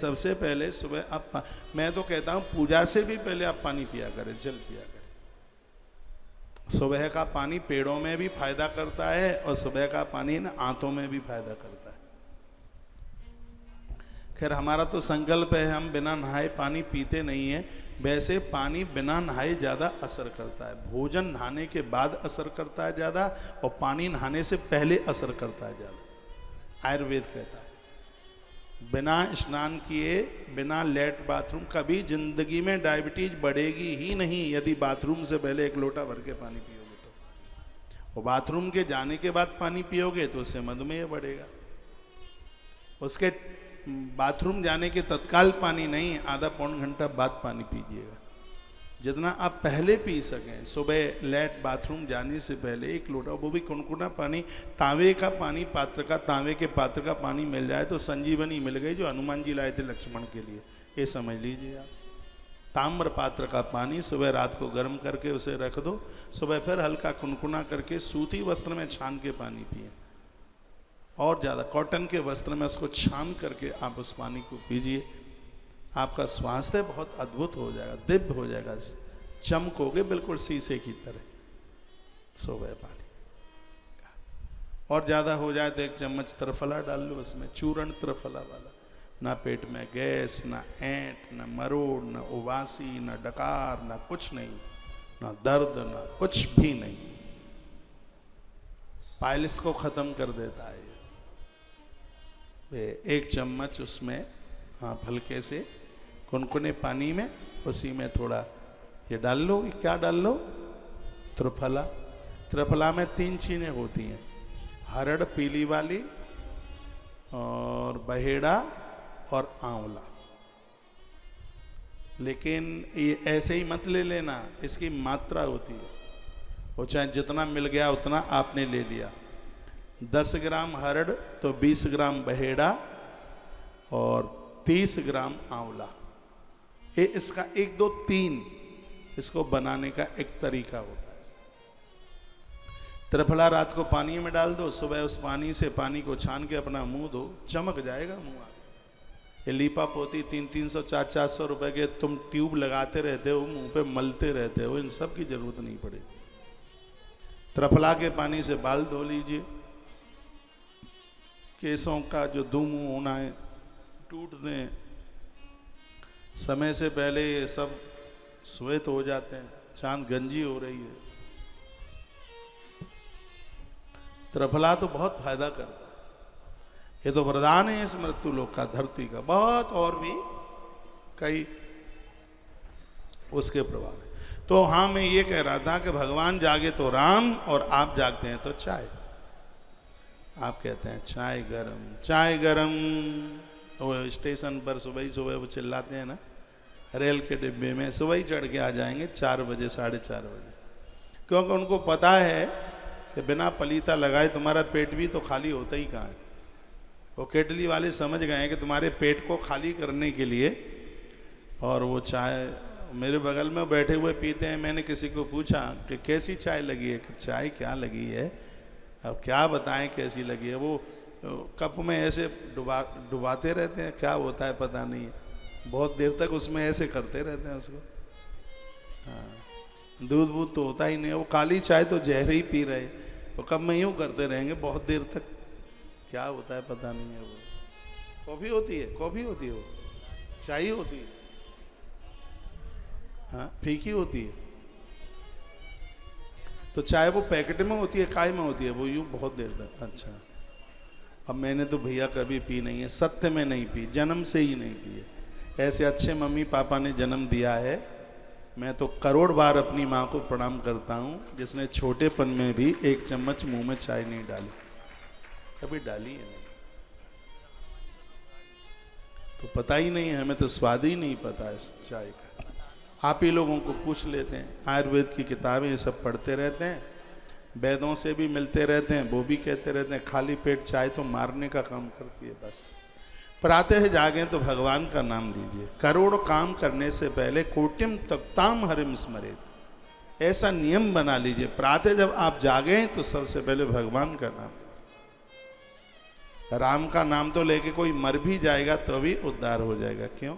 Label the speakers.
Speaker 1: सबसे पहले सुबह आप मैं तो कहता हूँ पूजा से भी पहले आप पानी पिया करें, जल पिया करें। सुबह का पानी पेड़ों में भी फायदा करता है और सुबह का पानी ना आंतों में भी फायदा करता है। खैर हमारा तो संकल्प है हम बिना नहाए पानी पीते नहीं है। वैसे पानी बिना नहाए ज़्यादा असर करता है, भोजन नहाने के बाद असर करता है ज़्यादा, और पानी नहाने से पहले असर करता है ज़्यादा। आयुर्वेद कहता है बिना स्नान किए, बिना लेट बाथरूम, कभी जिंदगी में डायबिटीज बढ़ेगी ही नहीं यदि बाथरूम से पहले 1 लोटा भर के पानी पियोगे तो। और बाथरूम के जाने के बाद पानी पियोगे तो उससे मधुमेह बढ़ेगा। उसके बाथरूम जाने के तत्काल पानी नहीं, आधा पौन घंटा बाद पानी पीजिएगा, जितना आप पहले पी सकें। सुबह लेट बाथरूम जाने से पहले 1 लोटा, वो भी कुनकुना पानी, तांबे का पानी, पात्र का, तांबे के पात्र का पानी मिल जाए तो संजीवनी मिल गई, जो हनुमान जी लाए थे लक्ष्मण के लिए, ये समझ लीजिए आप। ताम्र पात्र का पानी सुबह रात को गर्म करके उसे रख दो, सुबह फिर हल्का कुनकुना करके सूती वस्त्र में छान के पानी पिए, और ज़्यादा कॉटन के वस्त्र में उसको छान करके आप उस पानी को पीजिए। आपका स्वास्थ्य बहुत अद्भुत हो जाएगा, दिव्य हो जाएगा, चमकोगे बिल्कुल शीशे की तरह सुबह पानी। और ज़्यादा हो जाए तो 1 चम्मच त्रिफला डाल लो उसमें, चूर्ण त्रिफला वाला। ना पेट में गैस, ना ऐंठ, ना मरोड़, ना उबासी, ना डकार, ना कुछ नहीं, ना दर्द, ना कुछ भी नहीं। पाइल्स को ख़त्म कर देता है। 1 चम्मच उसमें आप हल्के से कुनकुने पानी में, उसी में थोड़ा ये डाल लो। क्या डाल लो? त्रिफला। त्रिफला में 3 चीज़ें होती हैं, हरड़ पीली वाली, और बहेड़ा, और आंवला। लेकिन ये ऐसे ही मत ले लेना, इसकी मात्रा होती है। वो चाहे जितना मिल गया उतना आपने ले लिया। 10 ग्राम हरड़ तो 20 ग्राम बहेड़ा और 30 ग्राम आंवला। ये इसका 1, 2, 3 इसको बनाने का एक तरीका होता है। त्रिफला रात को पानी में डाल दो, सुबह उस पानी से पानी को छान के अपना मुंह दो, चमक जाएगा मुंह। ये लीपा पोती 300-300, 400-400 रुपए के तुम ट्यूब लगाते रहते हो, मुंह पे मलते रहते हो, इन सब की जरूरत नहीं पड़ेगी। त्रिफला के पानी से बाल धो लीजिए। केसों का जो दुम होना है टूट दें, समय से पहले ये सब श्वेत हो जाते हैं, चांद गंजी हो रही है। त्रिफला तो बहुत फायदा करता है। ये तो वरदान है इस मृत्यु लोक का, धरती का। बहुत और भी कई उसके प्रभाव है। तो हाँ, मैं ये कह रहा था कि भगवान जागे तो राम, और आप जागते हैं तो चाय। आप कहते हैं चाय गरम, चाय गरम। वो स्टेशन पर सुबह ही सुबह वो चिल्लाते हैं ना, रेल के डिब्बे में सुबह ही चढ़ के आ जाएंगे 4 बजे, 4:30 बजे, क्योंकि उनको पता है कि बिना पलीता लगाए तुम्हारा पेट भी तो खाली होता ही कहाँ है। वो केटली वाले समझ गए हैं कि तुम्हारे पेट को खाली करने के लिए, और वो चाय मेरे बगल में बैठे हुए पीते हैं। मैंने किसी को पूछा कि कैसी चाय लगी है, कि चाय क्या लगी है, अब क्या बताएं कैसी लगी है। वो कप में ऐसे डुबाते रहते हैं, क्या होता है पता नहीं है, बहुत देर तक उसमें ऐसे करते रहते हैं उसको। हाँ, दूध वूध तो होता ही नहीं है। वो काली चाय तो जहर ही पी रहे, वो कप में यूँ करते रहेंगे बहुत देर तक, क्या होता है पता नहीं है। वो कॉफ़ी होती है, कॉफ़ी होती है, वो चाय होती है। हाँ, फीकी होती है। तो चाय वो पैकेट में होती है, काय में होती है, वो यूँ बहुत देर तक। अच्छा, अब मैंने तो भैया कभी पी नहीं है, सत्य में नहीं पी, जन्म से ही नहीं पी है। ऐसे अच्छे मम्मी पापा ने जन्म दिया है। मैं तो करोड़ बार अपनी माँ को प्रणाम करता हूँ, जिसने छोटेपन में भी 1 चम्मच मुंह में चाय नहीं डाली, कभी डाली है नहीं। तो पता ही नहीं है, हमें तो स्वाद ही नहीं पता इस चाय का। आप ही लोगों को पूछ लेते हैं, आयुर्वेद की किताबें ये सब पढ़ते रहते हैं, वेदों से भी मिलते रहते हैं, वो भी कहते रहते हैं खाली पेट चाय तो मारने का काम करती है। बस प्रातः जागें तो भगवान का नाम लीजिए। करोड़ काम करने से पहले कोटिम तक्ताम हरिम स्मरेत, ऐसा नियम बना लीजिए। प्रातः जब आप जागें तो सबसे पहले भगवान का नाम। राम का नाम तो लेके कोई मर भी जाएगा तो भी उद्धार हो जाएगा। क्यों?